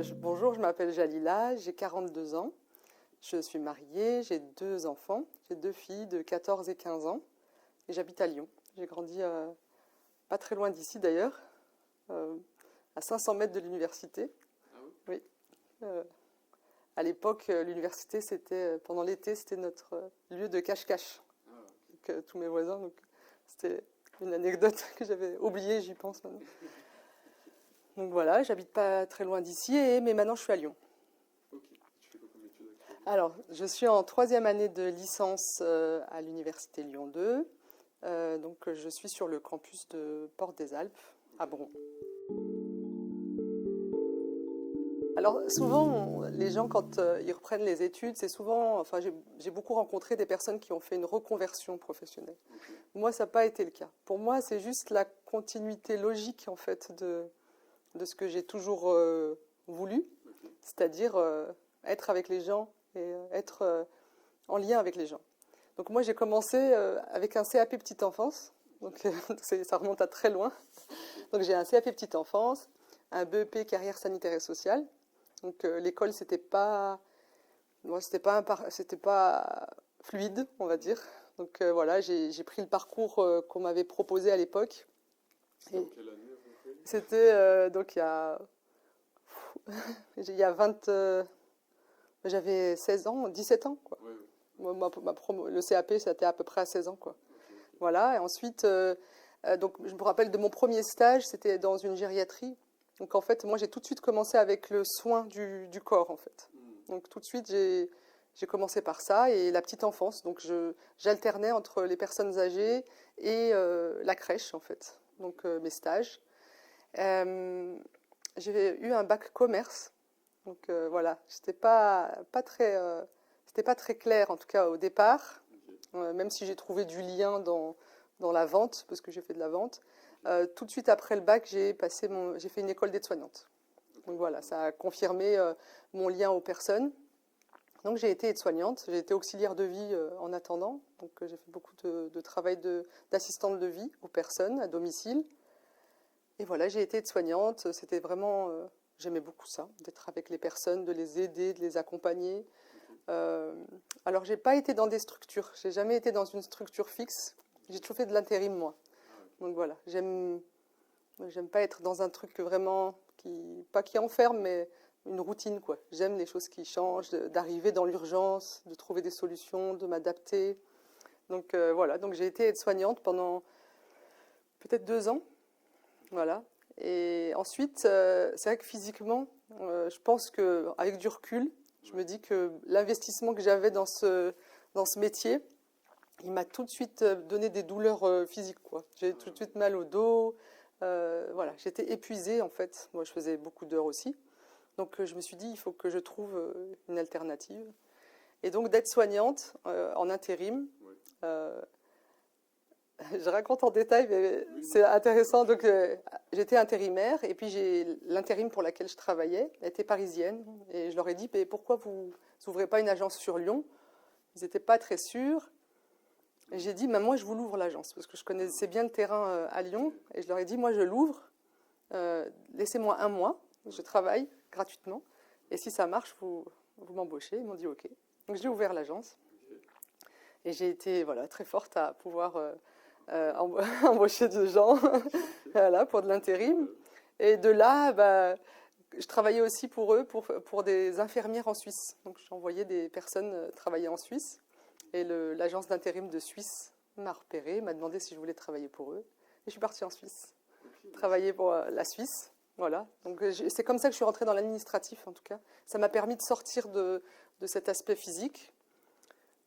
Bonjour, je m'appelle Jalila, j'ai 42 ans. Je suis mariée, j'ai 2 enfants. J'ai 2 filles de 14 et 15 ans. Et j'habite à Lyon. J'ai grandi pas très loin d'ici d'ailleurs, euh, à 500 mètres de l'université. Ah oui? Oui. Euh, à l'époque, l'université, pendant l'été, c'était notre lieu de cache-cache. Ah, ok. Donc, tous mes voisins. Donc, c'était une anecdote que j'avais oubliée, j'y pense maintenant. Donc voilà, j'habite pas très loin d'ici, mais maintenant je suis à Lyon. Ok. Tu fais quoi comme étude actuellement? Alors, je suis en troisième année de licence à l'université Lyon 2. Donc, je suis sur le campus de Porte des Alpes, à Bron. Alors, souvent, les gens, quand ils reprennent les études, c'est souvent. Enfin, j'ai beaucoup rencontré des personnes qui ont fait une reconversion professionnelle. Ok. Moi, ça n'a pas été le cas. Pour moi, c'est juste la continuité logique, en fait, de ce que j'ai toujours voulu, Ok. c'est-à-dire être avec les gens et être en lien avec les gens. Donc moi j'ai commencé avec un CAP petite enfance, donc ça remonte à très loin. Donc j'ai un CAP petite enfance, un BEP carrière sanitaire et sociale. Donc l'école c'était pas fluide, on va dire. Donc voilà, j'ai pris le parcours qu'on m'avait proposé à l'époque. C'était en quelle année à peu près? C'était donc il y a 20, j'avais 16 ans, 17 ans quoi. Ouais, ouais. Le CAP, c'était à peu près à 16 ans, quoi. Ok, ok. Voilà, et ensuite, donc, je me rappelle de mon premier stage, c'était dans une gériatrie. Donc, en fait, moi, j'ai tout de suite commencé avec le soin du corps, en fait. Hmm. Donc, tout de suite, j'ai commencé par ça et la petite enfance. Donc, j'alternais entre les personnes âgées et la crèche, en fait. Donc, mes stages. Euh, j'ai eu un bac commerce. Donc, voilà, c'était pas très clair, en tout cas, au départ. Ok. Même si j'ai trouvé du lien dans la vente, parce que j'ai fait de la vente. Tout de suite après le bac, j'ai fait une école d'aide-soignante. Ok. Donc voilà, ça a confirmé mon lien aux personnes. Donc j'ai été aide-soignante, j'ai été auxiliaire de vie en attendant. Donc j'ai fait beaucoup de travail d'assistante de vie aux personnes à domicile. Et voilà, j'ai été aide-soignante. C'était vraiment, j'aimais beaucoup ça, d'être avec les personnes, de les aider, de les accompagner. Ok. Euh, alors, j'ai pas été dans des structures. J'ai jamais été dans une structure fixe. J'ai toujours fait de l'intérim, moi. Ah, ok. Donc voilà, j'aime pas être dans un truc vraiment pas qui enferme, mais une routine, quoi. J'aime les choses qui changent, d'arriver dans l'urgence, de trouver des solutions, de m'adapter. Donc voilà, donc j'ai été aide-soignante pendant peut-être 2 ans. Voilà. Et ensuite, c'est vrai que physiquement, je pense qu'avec du recul, je me dis que l'investissement que j'avais dans ce métier, il m'a tout de suite donné des douleurs physiques, quoi. J'ai tout de suite mal au dos. Voilà, j'étais épuisée en fait. Moi, je faisais beaucoup d'heures aussi. Donc, je me suis dit, il faut que je trouve une alternative. Et donc, d'être soignante en intérim, Ouais. euh, je raconte en détail, mais Oui, c'est non. intéressant. Donc, j'étais intérimaire et puis l'intérim pour laquelle je travaillais était parisienne. Et je leur ai dit, mais pourquoi vous n'ouvrez pas une agence sur Lyon? Ils n'étaient pas très sûrs. Et j'ai dit, moi, je vous l'ouvre l'agence parce que je connaissais bien le terrain à Lyon. Et je leur ai dit, moi, je l'ouvre. Laissez-moi un mois. Je travaille gratuitement. Et si ça marche, vous m'embauchez. Ils m'ont dit, OK. Donc, j'ai ouvert l'agence. Ok. Et j'ai été voilà, très forte à pouvoir embaucher des gens Ok. voilà, pour de l'intérim. Et de là, bah, je travaillais aussi pour eux, pour des infirmières en Suisse. Donc j'envoyais des personnes travailler en Suisse. Et l'agence d'intérim de Suisse m'a repéré, m'a demandé si je voulais travailler pour eux. Et je suis partie en Suisse, Ok. travailler pour la Suisse. Voilà. Donc c'est comme ça que je suis rentrée dans l'administratif, en tout cas. Ça m'a permis de sortir de cet aspect physique.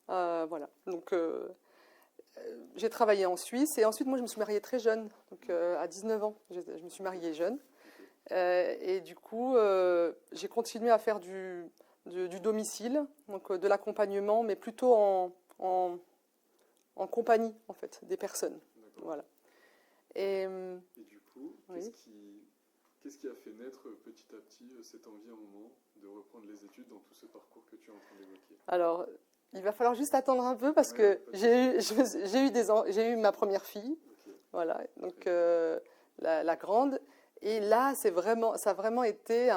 Voilà. Donc j'ai travaillé en Suisse et ensuite moi je me suis mariée très jeune, donc à 19 ans. Je me suis mariée jeune. Ok. Et du coup, j'ai continué à faire du domicile, donc de l'accompagnement, mais plutôt en compagnie, en fait, des personnes. D'accord. Voilà. Et Et du coup, oui. qu'est-ce qui a fait naître petit à petit cette envie à un moment de reprendre les études dans tout ce parcours que tu es en train d'évoquer? Alors, il va falloir juste attendre un peu parce Ouais, que pas de souci. j'ai eu ma première fille, Ok. voilà, donc Très la grande. Et là, ça a vraiment été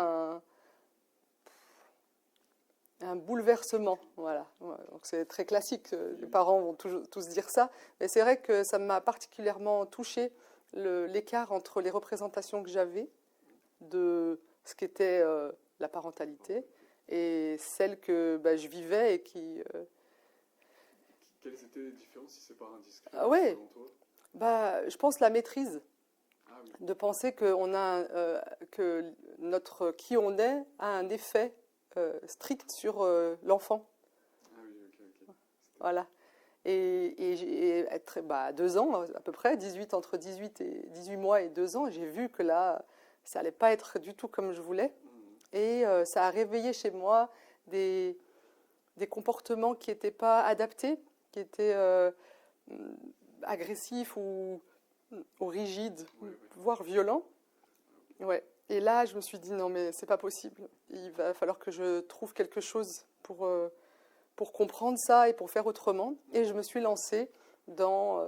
Un bouleversement, voilà. Ouais, donc c'est très classique, les parents vont tous dire ça, mais c'est vrai que ça m'a particulièrement touchée l'écart entre les représentations que j'avais de ce qu'était la parentalité et celle que je vivais et qui... Quelles étaient les différences, si c'est pas indiscret, Ah ouais, selon toi? je pense la maîtrise, Ah oui, de penser que notre qui on est a un effet strict sur l'enfant. ah oui, ok, ok. C'était- Voilà. Et être, à 2 ans à peu près, entre 18 mois et 2 ans, j'ai vu que là, ça allait pas être du tout comme je voulais. Mhm. Et ça a réveillé chez moi des, des comportements qui n'étaient pas adaptés, qui étaient agressifs ou rigides, Ouais, ouais. voire violents. Ouais. Et là, je me suis dit, non, mais c'est pas possible. Il va falloir que je trouve quelque chose pour comprendre ça et pour faire autrement. Et je me suis lancée dans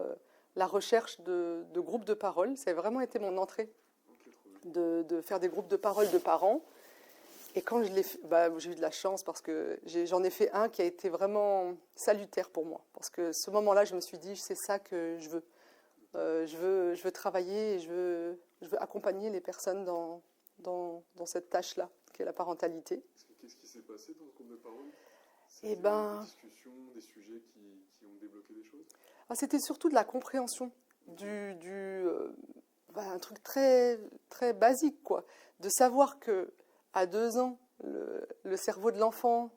la recherche de groupes de parole. Ça a vraiment été mon entrée, Ok, trop bien. de faire des groupes de parole de parents. Et quand je l'ai fait, j'ai eu de la chance parce que j'en ai fait un qui a été vraiment salutaire pour moi. Parce que ce moment-là, je me suis dit, c'est ça que je veux. Je veux travailler et je veux accompagner les personnes dans cette tâche-là, qui est la parentalité. Qu'est-ce qui s'est passé dans ce groupe de parole? Et C'était des discussions, des sujets qui ont débloqué des choses? c'était surtout de la compréhension, un truc très, très basique, quoi. De savoir que à 2 ans, le cerveau de l'enfant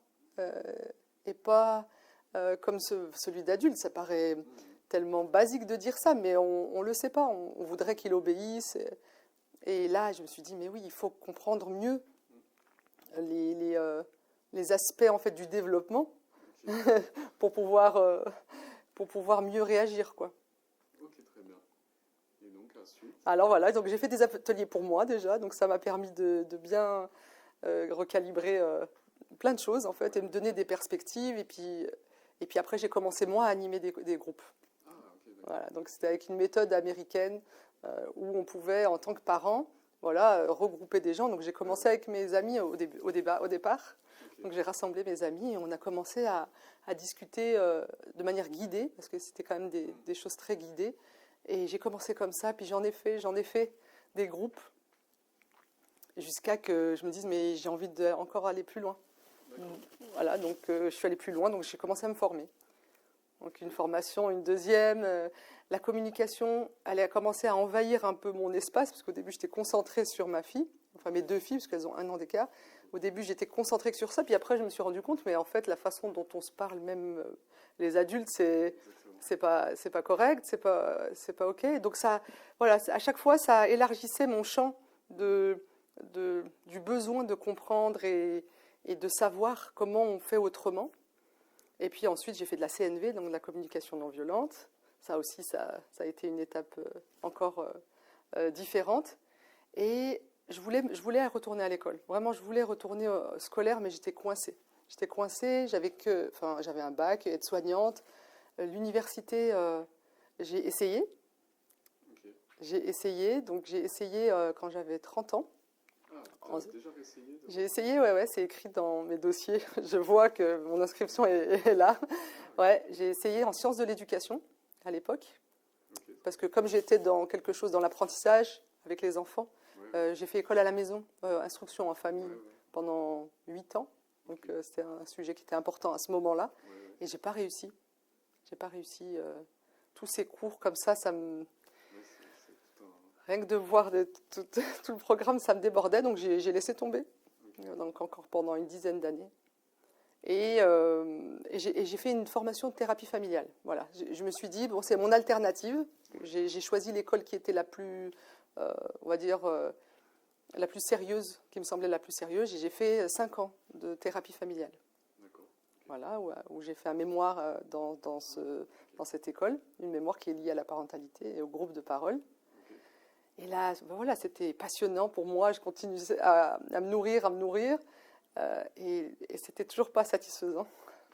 n'est pas comme celui d'adulte. Ça paraît Mhm. tellement basique de dire ça, mais on ne le sait pas. On voudrait qu'il obéisse. Et là, je me suis dit, mais oui, il faut comprendre mieux les aspects en fait, du développement Ok, pour pouvoir mieux réagir, quoi. ok, très bien. Et donc, ensuite, Alors voilà, donc j'ai fait des ateliers pour moi déjà, donc ça m'a permis de bien recalibrer plein de choses en fait et me donner des perspectives. Et puis après, j'ai commencé moi à animer des groupes. ah, ok, d'accord. Voilà, donc c'était avec une méthode américaine où on pouvait, en tant que parent, voilà, regrouper des gens. Donc j'ai commencé avec mes amis au départ. Ok. Donc j'ai rassemblé mes amis et on a commencé à discuter de manière guidée, parce que c'était quand même des choses très guidées. Et j'ai commencé comme ça, puis j'en ai fait des groupes jusqu'à que je me dise, mais j'ai envie d'encore aller plus loin. D'accord. Voilà, donc je suis allée plus loin, donc j'ai commencé à me former. Donc une formation, une deuxième. La communication, elle a commencé à envahir un peu mon espace, parce qu'au début j'étais concentrée sur ma fille, enfin mes 2 filles, parce qu'elles ont 1 an d'écart. Au début j'étais concentrée que sur ça, puis après je me suis rendu compte, mais en fait la façon dont on se parle, même les adultes, Exactement. c'est pas correct, c'est pas ok. Donc ça, voilà, à chaque fois ça élargissait mon champ du besoin de comprendre et de savoir comment on fait autrement. Et puis ensuite, j'ai fait de la CNV, donc de la communication non violente. Ça aussi, ça a été une étape encore différente. Et je voulais retourner à l'école. Vraiment, je voulais retourner au scolaire, mais j'étais coincée. J'avais un bac, aide-soignante. L'université, j'ai essayé. Ok. Donc j'ai essayé quand j'avais 30 ans. Ah, En- t'as déjà essayé de... J'ai essayé, ouais, c'est écrit dans mes dossiers. Je vois que mon inscription est là. Ouais, j'ai essayé en sciences de l'éducation à l'époque, Ok. parce que comme j'étais dans quelque chose dans l'apprentissage avec les enfants, Ouais, ouais. j'ai fait école à la maison, instruction en famille Ouais, ouais. pendant 8 ans. Donc Ok. c'était un sujet qui était important à ce moment-là. Ouais, ouais. Et j'ai pas réussi. J'ai pas réussi. Tous ces cours comme ça me... Ouais, c'est tout un... Rien que de voir tout le programme, ça me débordait, donc j'ai laissé tomber. Ok. Donc encore pendant une dizaine d'années. Et j'ai fait une formation de thérapie familiale. Voilà. Je me suis dit, bon, c'est mon alternative. J'ai choisi l'école qui était la plus, on va dire, la plus sérieuse, qui me semblait la plus sérieuse. Et j'ai fait 5 ans de thérapie familiale. D'accord. Voilà, où j'ai fait un mémoire dans cette école, une mémoire qui est liée à la parentalité et au groupe de parole. Ok. Et là, voilà, c'était passionnant pour moi. Je continuais à me nourrir, et c'était toujours pas satisfaisant.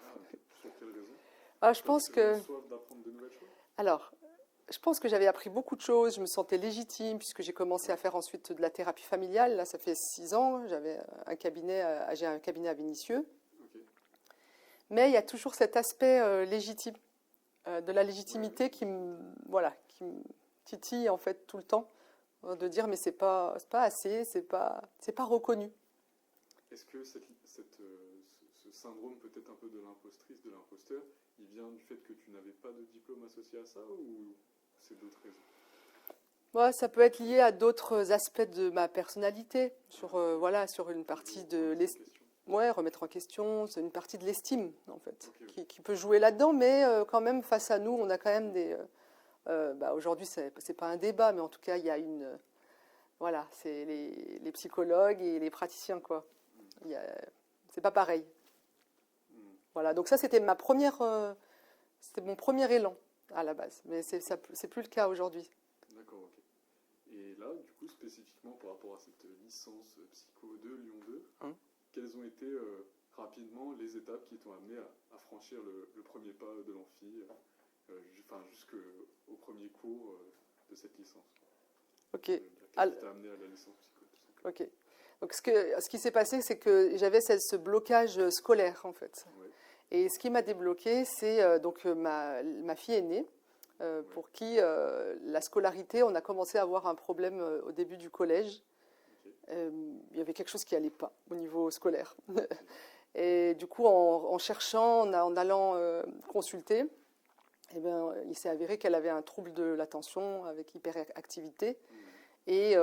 Ah, pour quelle raison? Je Parce pense que t'avais que, une soif d'apprendre de nouvelles choses? alors, je pense que j'avais appris beaucoup de choses. Je me sentais légitime puisque j'ai commencé à faire ensuite de la thérapie familiale. Là, ça fait 6 ans. J'ai un cabinet à Vénissieux. Ok. Mais il y a toujours cet aspect légitime, de la légitimité voilà, qui me titille en fait tout le temps, de dire mais c'est pas assez, c'est pas reconnu. Est-ce que ce syndrome peut-être un peu de l'impostrice, de l'imposteur, il vient du fait que tu n'avais pas de diplôme associé à ça ou c'est d'autres raisons? Ouais, ça peut être lié à d'autres aspects de ma personnalité, voilà, sur une partie de l'estime. Ouais, remettre en question, c'est une partie de l'estime, en fait, Ok. qui peut jouer là-dedans, mais quand même, face à nous, on a quand même aujourd'hui, c'est pas un débat, mais en tout cas, il y a voilà, c'est les psychologues et les praticiens, quoi. C'est pas pareil. Voilà, donc ça, c'était c'était mon premier élan, à la base, mais c'est plus le cas aujourd'hui. D'accord, ok. Et là, du coup, spécifiquement par rapport à cette licence Psycho 2, Lyon 2, quelles ont été rapidement les étapes qui t'ont amené à franchir le premier pas de l'amphi, jusqu'au premier cours de cette licence? Ok. Qu'est-ce qui t'a amené à la licence Psycho, tout simplement? Ok. Donc ce qui s'est passé, c'est que j'avais ce blocage scolaire, en fait. Ouais. Et ce qui m'a débloqué, c'est donc ma fille aînée, pour qui la scolarité, on a commencé à avoir un problème au début du collège. Okay. Il y avait quelque chose qui n'allait pas au niveau scolaire. Et du coup, en cherchant, en allant consulter, eh bien, il s'est avéré qu'elle avait un trouble de l'attention avec hyperactivité et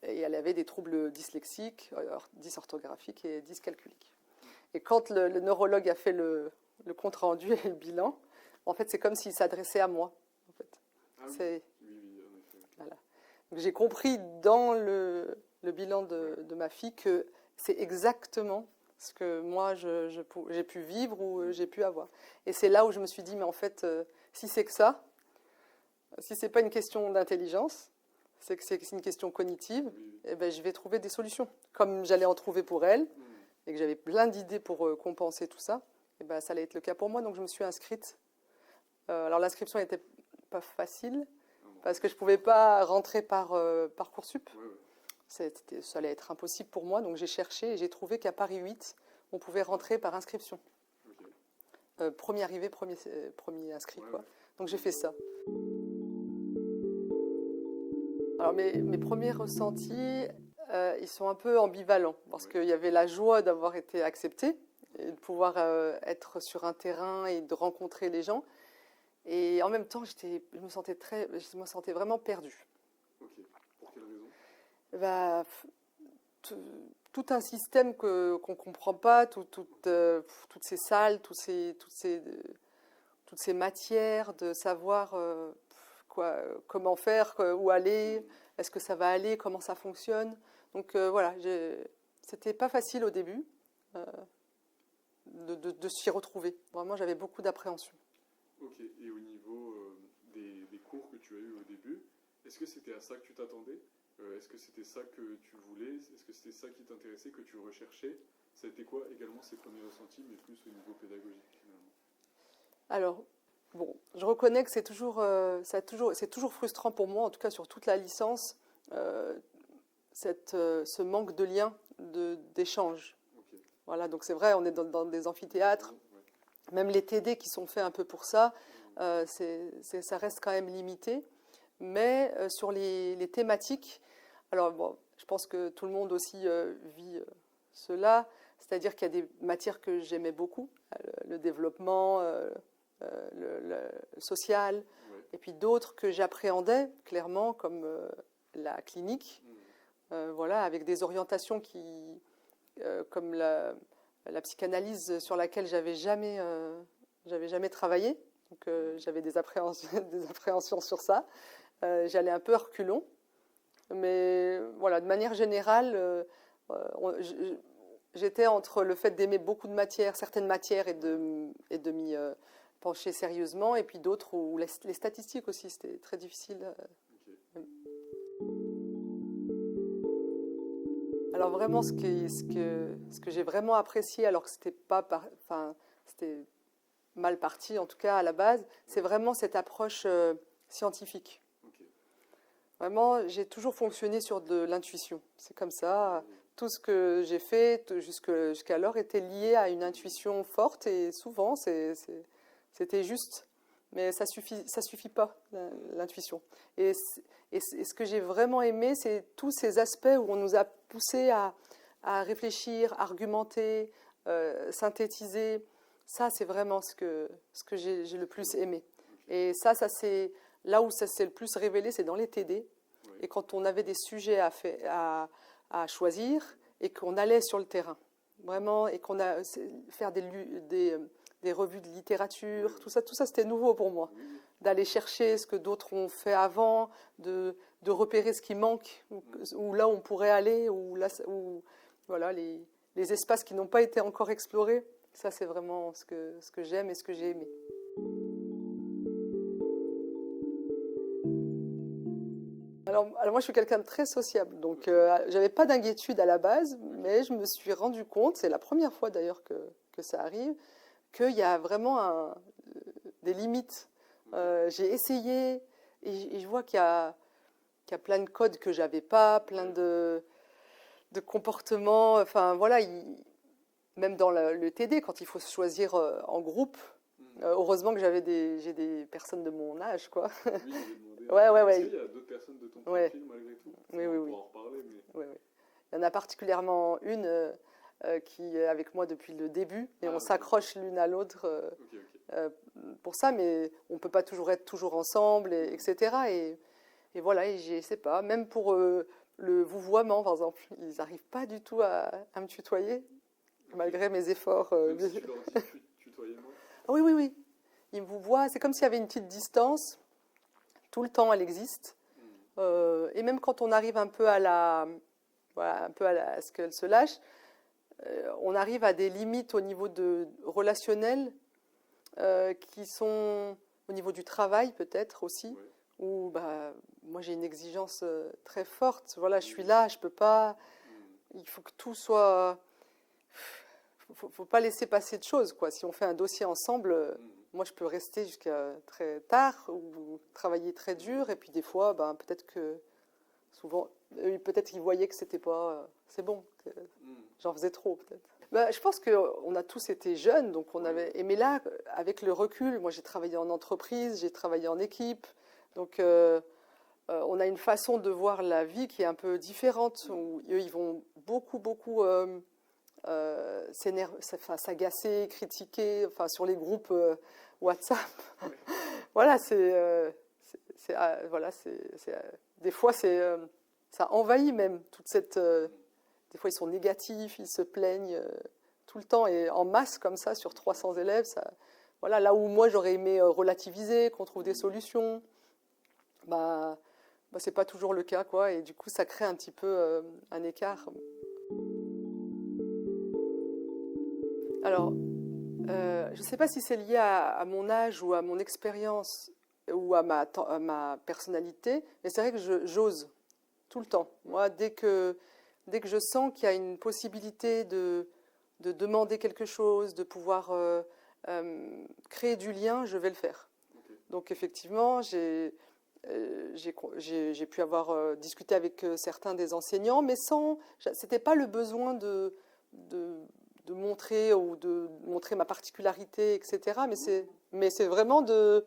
elle avait des troubles dyslexiques, dysorthographiques et dyscalculiques. Et quand le neurologue a fait le compte-rendu et le bilan, en fait, c'est comme s'il s'adressait à moi. En fait. Ah oui, oui, en effet. Voilà. Donc, j'ai compris dans le bilan de ma fille que c'est exactement ce que moi j'ai pu vivre ou j'ai pu avoir. Et c'est là où je me suis dit, mais en fait, si c'est que ça, si c'est pas une question d'intelligence, c'est que c'est une question cognitive, eh ben, je vais trouver des solutions. Comme j'allais en trouver pour elle, et que j'avais plein d'idées pour compenser tout ça, eh ben, ça allait être le cas pour moi. Donc je me suis inscrite. Alors l'inscription n'était pas facile, parce que je ne pouvais pas rentrer par Parcoursup. Ça allait être impossible pour moi, donc j'ai cherché et j'ai trouvé qu'à Paris 8, on pouvait rentrer par inscription. Premier arrivé, premier inscrit, quoi. Donc j'ai fait ça. Alors mes premiers ressentis, ils sont un peu ambivalents, parce qu'il y avait la joie d'avoir été acceptée, et de pouvoir être sur un terrain et de rencontrer les gens. Et en même temps, je me sentais vraiment perdue. Ok. Pour quelle raison? Bah, tout un système qu'on ne comprend pas, toutes ces salles, toutes ces matières, de savoir comment faire, où aller, est-ce que ça va aller, comment ça fonctionne. Donc voilà, c'était pas facile au début de s'y retrouver. Vraiment, j'avais beaucoup d'appréhension. Ok, et au niveau des cours que tu as eu au début, est-ce que c'était à ça que tu t'attendais? Est-ce que c'était ça que tu voulais? Est-ce que c'était ça qui t'intéressait, que tu recherchais? Ça a été quoi également ces premiers ressentis, mais plus au niveau pédagogique finalement? Alors, bon, je reconnais que c'est toujours frustrant pour moi, en tout cas sur toute la licence, ce manque de lien, d'échange. Okay. Voilà, donc c'est vrai, on est dans des amphithéâtres, même les TD qui sont faits un peu pour ça, ça reste quand même limité. Mais sur les thématiques, alors bon, je pense que tout le monde aussi vit cela, c'est-à-dire qu'il y a des matières que j'aimais beaucoup, le développement, le social, et puis d'autres que j'appréhendais clairement, comme la clinique, voilà, avec des orientations comme la psychanalyse sur laquelle j'avais jamais travaillé, donc j'avais des appréhensions sur ça. J'allais un peu à reculons, mais voilà, de manière générale, j'étais entre le fait d'aimer beaucoup de matières, certaines matières, et de m'y pencher sérieusement, et puis d'autres où les statistiques aussi, c'était très difficile. Okay. Alors vraiment, ce que j'ai vraiment apprécié, alors que c'était c'était mal parti en tout cas à la base, c'est vraiment cette approche scientifique. Okay. Vraiment, j'ai toujours fonctionné sur de l'intuition. C'est comme ça. tout ce que j'ai fait jusqu'alors était lié à une intuition forte et souvent c'était juste. Mais ça suffit pas, l'intuition. Et ce que j'ai vraiment aimé, c'est tous ces aspects où on nous a poussé à réfléchir, argumenter, synthétiser. Ça, c'est vraiment ce que j'ai le plus aimé. Et ça c'est là où ça s'est le plus révélé, c'est dans les TD. Oui. Et quand on avait des sujets à choisir et qu'on allait sur le terrain, vraiment, et qu'on a faire des revues de littérature, tout ça c'était nouveau pour moi. D'aller chercher ce que d'autres ont fait avant, de repérer ce qui manque, ou là on pourrait aller, ou voilà, les espaces qui n'ont pas été encore explorés. Ça, c'est vraiment ce que j'aime et ce que j'ai aimé. Alors moi, je suis quelqu'un de très sociable, donc j'avais pas d'inquiétude à la base, mais je me suis rendu compte, c'est la première fois d'ailleurs que ça arrive, qu'il y a vraiment des limites. J'ai essayé et je vois qu'il y a plein de codes que j'avais pas, plein de comportements. Enfin voilà, même dans le TD, quand il faut se choisir en groupe, heureusement que j'ai des personnes de mon âge, quoi. Oui, je vais demander. Ouais. Est-ce qu'il y a d'autres personnes de ton profil malgré tout? Oui. On pourra en reparler, mais... Oui. Il y en a particulièrement une qui est avec moi depuis le début et on s'accroche l'une à l'autre pour ça, mais on ne peut pas toujours être toujours ensemble, etc. Et voilà, et je sais pas, même pour le vouvoiement, par exemple, ils n'arrivent pas du tout à me tutoyer, malgré mes efforts. Même si tu leur dis tutoiement. Ah oui. Ils me vouvoient, c'est comme s'il y avait une petite distance. Tout le temps, elle existe. Et même quand on arrive un peu à ce qu'elle se lâche, on arrive à des limites au niveau relationnel qui sont au niveau du travail peut-être aussi, où moi j'ai une exigence très forte. Voilà, je suis là, je peux pas. Il faut que tout soit. Faut pas laisser passer de choses, quoi. Si on fait un dossier ensemble, moi je peux rester jusqu'à très tard ou travailler très dur, et puis des fois, peut-être que souvent, peut-être qu'ils voyaient que c'était pas, c'est bon, que j'en faisais trop peut-être. Je pense qu'on a tous été jeunes, donc on avait. Mais là, avec le recul, moi j'ai travaillé en entreprise, j'ai travaillé en équipe, donc on a une façon de voir la vie qui est un peu différente. Où eux, ils vont beaucoup s'agacer, critiquer, enfin sur les groupes WhatsApp. Voilà, des fois ça envahit même toute cette. Des fois ils sont négatifs, ils se plaignent tout le temps et en masse comme ça sur 300 élèves. Voilà, là où moi j'aurais aimé relativiser, qu'on trouve des solutions, c'est pas toujours le cas, quoi. Et du coup ça crée un petit peu un écart. Alors, je ne sais pas si c'est lié à mon âge ou à mon expérience ou à ma personnalité, mais c'est vrai que j'ose tout le temps. Moi, dès que je sens qu'il y a une possibilité de demander quelque chose, de pouvoir créer du lien, je vais le faire. Okay. Donc effectivement, j'ai pu avoir discuté avec certains des enseignants, mais c'était pas le besoin de montrer ou de montrer ma particularité, etc. Mais c'est vraiment de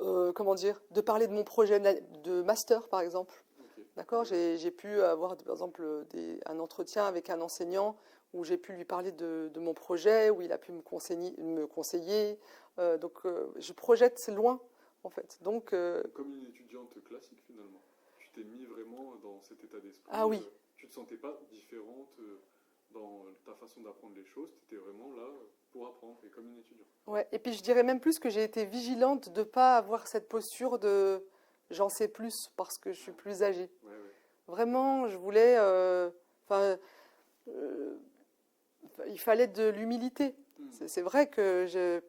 de parler de mon projet de master, par exemple. Okay. D'accord, j'ai pu avoir, par exemple, un entretien avec un enseignant où j'ai pu lui parler de mon projet, où il a pu me conseiller. Donc, je projette loin, en fait. Donc, comme une étudiante classique, finalement. Tu t'es mis vraiment dans cet état d'esprit. Ah oui. Tu ne te sentais pas différente dans ta façon d'apprendre les choses. Tu étais vraiment là pour apprendre, et comme une étudiante. Ouais. Et puis, je dirais même plus que j'ai été vigilante de ne pas avoir cette posture de j'en sais plus parce que je suis plus âgée. Ouais. Vraiment, je voulais... il fallait de l'humilité. C'est vrai que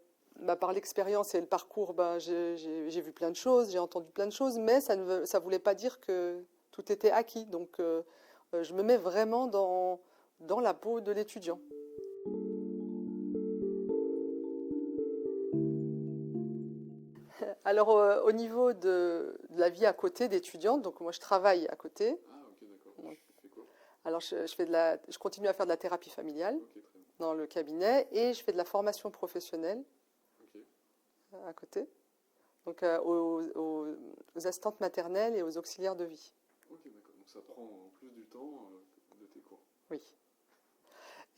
par l'expérience et le parcours, j'ai vu plein de choses, j'ai entendu plein de choses, mais ça ne voulait pas dire que tout était acquis. Donc, je me mets vraiment dans la peau de l'étudiant. Alors, au niveau de la vie à côté d'étudiante, donc moi je travaille à côté. Ah, ok, d'accord. Tu fais quoi ? Alors, je continue à faire de la thérapie familiale Ok, très bien. dans le cabinet et je fais de la formation professionnelle Ok, à côté, donc aux assistantes maternelles et aux auxiliaires de vie. ok, d'accord. Donc ça prend en plus du temps de tes cours. Oui.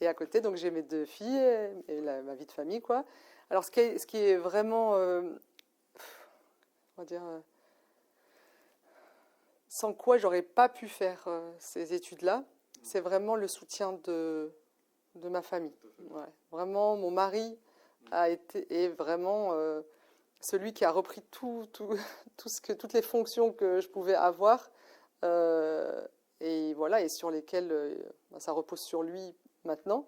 Et à côté, donc j'ai mes 2 filles et ma vie de famille, quoi. Alors, ce qui est vraiment, on va dire, sans quoi j'aurais pas pu faire ces études-là, c'est vraiment le soutien de ma famille. Ta famille. Ouais. Vraiment, mon mari est vraiment celui qui a repris toutes les fonctions que je pouvais avoir, et voilà, et sur lesquelles ça repose sur lui maintenant.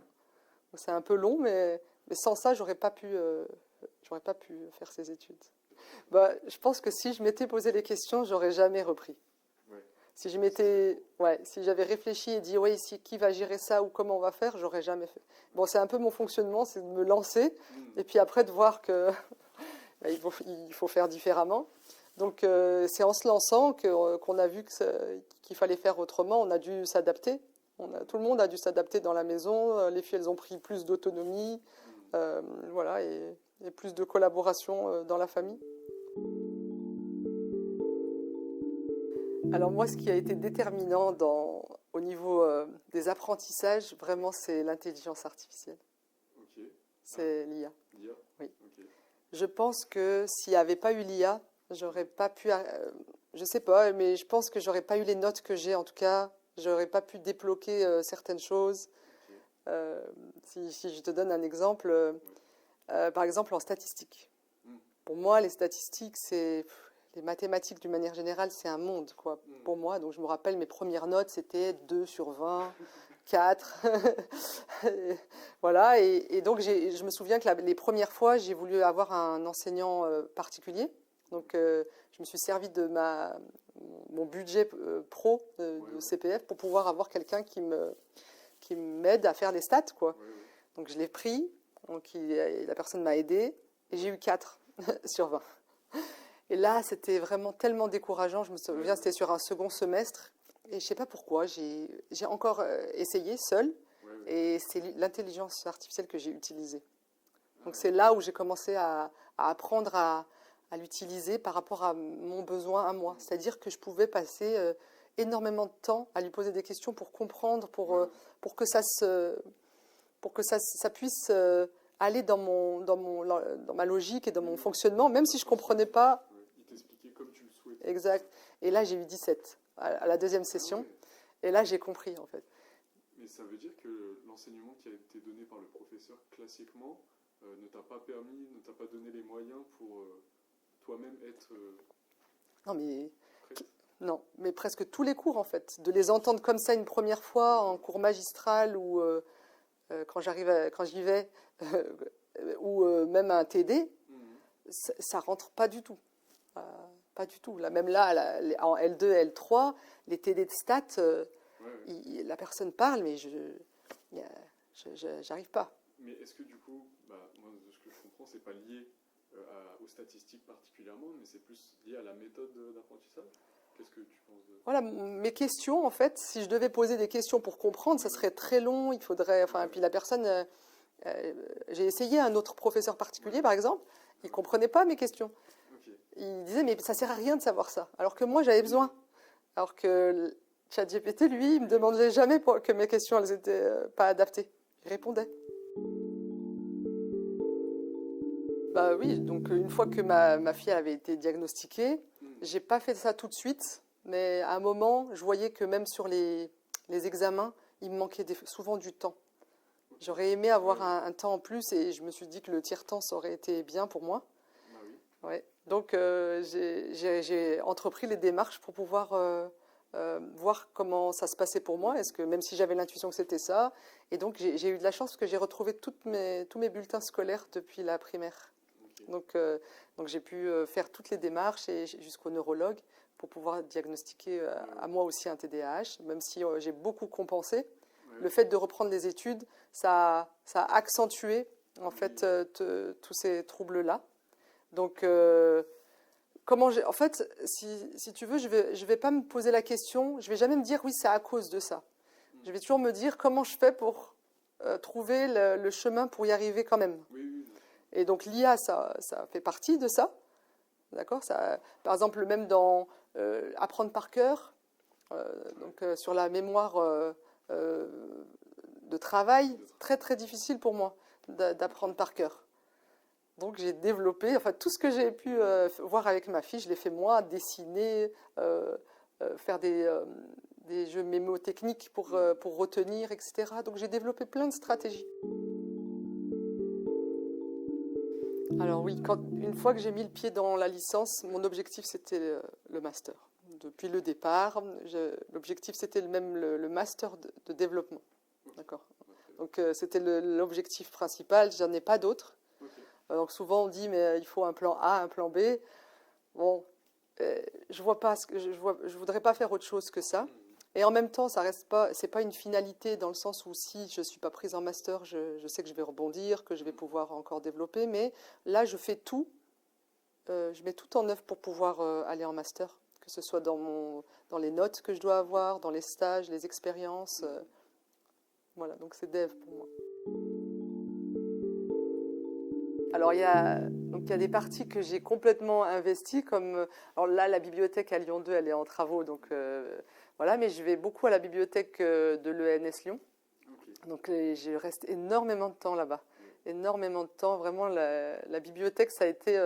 Donc, c'est un peu long, mais sans ça, j'aurais pas pu faire ces études. Bah, je pense que si je m'étais posé les questions, j'aurais jamais repris. Ouais. Si si j'avais réfléchi et dit oui, qui va gérer ça ou comment on va faire, j'aurais jamais fait. Bon, c'est un peu mon fonctionnement, c'est de me lancer et puis après de voir que il faut faire différemment. Donc c'est en se lançant qu'on a vu qu'il fallait faire autrement. On a dû s'adapter. Tout le monde a dû s'adapter dans la maison. Les filles, elles ont pris plus d'autonomie, voilà, et plus de collaboration dans la famille. Alors moi, ce qui a été déterminant au niveau des apprentissages, vraiment, c'est l'intelligence artificielle. Ok. C'est l'IA. L'IA. Oui. Ok. Je pense que s'il n'y avait pas eu l'IA, j'aurais pas pu. Je sais pas, mais je pense que j'aurais pas eu les notes que j'ai. En tout cas, j'aurais pas pu débloquer certaines choses. Ok. Si je te donne un exemple, par exemple en statistique. Mm. Pour moi, les statistiques, les mathématiques d'une manière générale, c'est un monde, quoi. Pour moi, donc je me rappelle mes premières notes, c'était 2 sur 20, 4. Voilà, et donc je me souviens que les premières fois, j'ai voulu avoir un enseignant particulier. Donc je me suis servi de mon budget pro de CPF pour pouvoir avoir quelqu'un qui m'aide à faire les stats, quoi. Donc je l'ai pris, donc la personne m'a aidé, et j'ai eu 4 sur 20. Et là, c'était vraiment tellement décourageant. Je me souviens, c'était sur un second semestre. Et je ne sais pas pourquoi, j'ai encore essayé seule. Et c'est l'intelligence artificielle que j'ai utilisée. Donc c'est là où j'ai commencé à apprendre à l'utiliser par rapport à mon besoin à moi. C'est-à-dire que je pouvais passer énormément de temps à lui poser des questions pour comprendre, pour que ça puisse aller dans ma logique et dans mon fonctionnement, même si je ne comprenais pas. Il t'expliquait comme tu le souhaitais. Exact. Et là, j'ai eu 17 à la deuxième session. Et là, j'ai compris, en fait. Mais ça veut dire que l'enseignement qui a été donné par le professeur classiquement ne t'a pas permis, ne t'a pas donné les moyens pour toi-même être prête. Non, mais presque tous les cours, en fait. De les entendre comme ça une première fois en cours magistral ou quand j'y vais, ou même un TD, ça rentre pas du tout. Pas du tout. Là, même là, en L2, L3, les TD de stats, la personne parle, mais j'arrive pas. Mais est-ce que du coup, moi, de ce que je comprends, c'est pas lié aux statistiques particulièrement, mais c'est plus lié à la méthode d'apprentissage? Qu'est-ce que tu penses de... Voilà, mes questions, en fait, si je devais poser des questions pour comprendre, ça serait très long. Il faudrait, et puis la personne, j'ai essayé un autre professeur particulier, par exemple, il comprenait pas mes questions. Il disait, mais ça sert à rien de savoir ça. Alors que moi, j'avais besoin. Alors que ChatGPT, lui, il me demandait jamais que mes questions, elles étaient pas adaptées. Il répondait. Bah oui, donc une fois que ma fille avait été diagnostiquée, j'ai pas fait ça tout de suite, mais à un moment, je voyais que même sur les examens, il me manquait souvent du temps. J'aurais aimé avoir un temps en plus et je me suis dit que le tiers-temps, ça aurait été bien pour moi. Ouais. Donc j'ai entrepris les démarches pour pouvoir voir comment ça se passait pour moi, est-ce que même si j'avais l'intuition que c'était ça, et donc j'ai eu de la chance parce que j'ai retrouvé tous mes bulletins scolaires depuis la primaire. Donc j'ai pu faire toutes les démarches et jusqu'au neurologue pour pouvoir diagnostiquer à moi aussi un TDAH, même si j'ai beaucoup compensé. Le fait de reprendre les études, ça a accentué en fait tous ces troubles-là. Donc en fait, si tu veux, je vais pas me poser la question, je vais jamais me dire oui, c'est à cause de ça. je vais toujours me dire comment je fais pour trouver le chemin pour y arriver quand même. Oui, oui. Et donc l'IA, ça fait partie de ça. D'accord? Par exemple, même dans apprendre par cœur, donc sur la mémoire de travail, très très difficile pour moi d'apprendre par cœur. Donc j'ai développé, enfin tout ce que j'ai pu voir avec ma fille, je l'ai fait moi, dessiner, faire des jeux mémotechniques pour retenir, etc. Donc j'ai développé plein de stratégies. Alors oui, une fois que j'ai mis le pied dans la licence, mon objectif c'était le master. Depuis le départ, l'objectif c'était le master de développement. D'accord. Donc c'était l'objectif principal, j'en ai pas d'autre. Donc souvent on dit mais il faut un plan A, un plan B. Bon, je vois pas je voudrais pas faire autre chose que ça. Et en même temps, ça reste pas, c'est pas une finalité dans le sens où si je suis pas prise en master, je sais que je vais rebondir, que je vais pouvoir encore développer. Mais là, je fais tout, je mets tout en œuvre pour pouvoir aller en master, que ce soit dans les notes que je dois avoir, dans les stages, les expériences. Voilà, donc c'est dev pour moi. Alors il y a des parties que j'ai complètement investies, comme alors là la bibliothèque à Lyon 2 elle est en travaux, donc voilà, mais je vais beaucoup à la bibliothèque de l'ENS Lyon, donc je reste énormément de temps là-bas, énormément de temps, vraiment la bibliothèque ça a été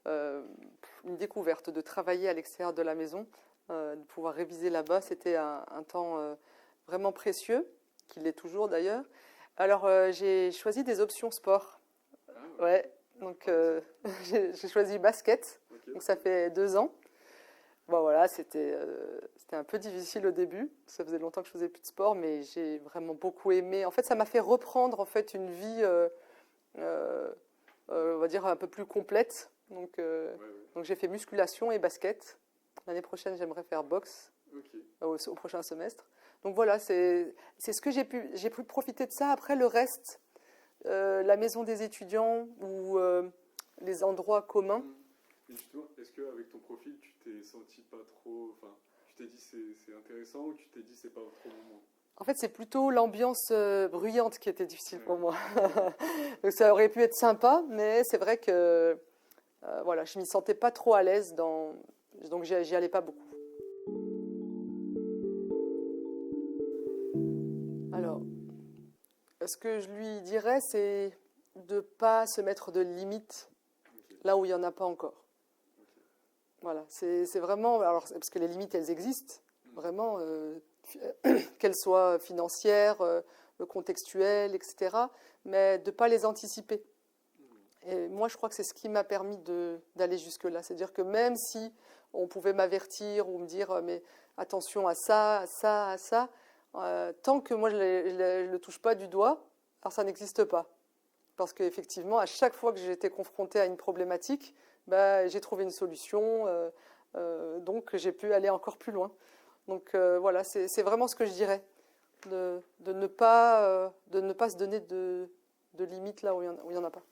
une découverte de travailler à l'extérieur de la maison, de pouvoir réviser là-bas, c'était un temps vraiment précieux, qui l'est toujours d'ailleurs. Alors j'ai choisi des options sport. Ouais, donc j'ai choisi basket, donc ça fait 2 ans. Bon voilà, c'était un peu difficile au début, ça faisait longtemps que je faisais plus de sport, mais j'ai vraiment beaucoup aimé. En fait, ça m'a fait reprendre en fait une vie, on va dire un peu plus complète. Donc j'ai fait musculation et basket. L'année prochaine, j'aimerais faire boxe au prochain semestre. Donc voilà, c'est ce que j'ai pu profiter de ça. Après le reste. La maison des étudiants ou les endroits communs. Et justement, est-ce qu'avec ton profil, tu t'es senti pas trop... Enfin, tu t'es dit c'est intéressant ou tu t'es dit c'est pas trop mon moment? En fait, c'est plutôt l'ambiance bruyante qui était difficile pour moi. Donc ça aurait pu être sympa, mais c'est vrai que voilà, je m'y sentais pas trop à l'aise, donc j'y allais pas beaucoup. Alors, ce que je lui dirais, c'est de ne pas se mettre de limites là où il n'y en a pas encore. Voilà, c'est vraiment... Alors, parce que les limites, elles existent, vraiment, qu'elles soient financières, contextuelles, etc., mais de ne pas les anticiper. Et moi, je crois que c'est ce qui m'a permis d'aller jusque-là. C'est-à-dire que même si on pouvait m'avertir ou me dire « mais attention à ça, à ça, à ça », tant que moi je ne le touche pas du doigt, alors ça n'existe pas. Parce qu'effectivement, à chaque fois que j'ai été confrontée à une problématique, j'ai trouvé une solution, donc j'ai pu aller encore plus loin. Donc voilà, c'est vraiment ce que je dirais, de ne pas se donner de limites là où il n'y en a pas.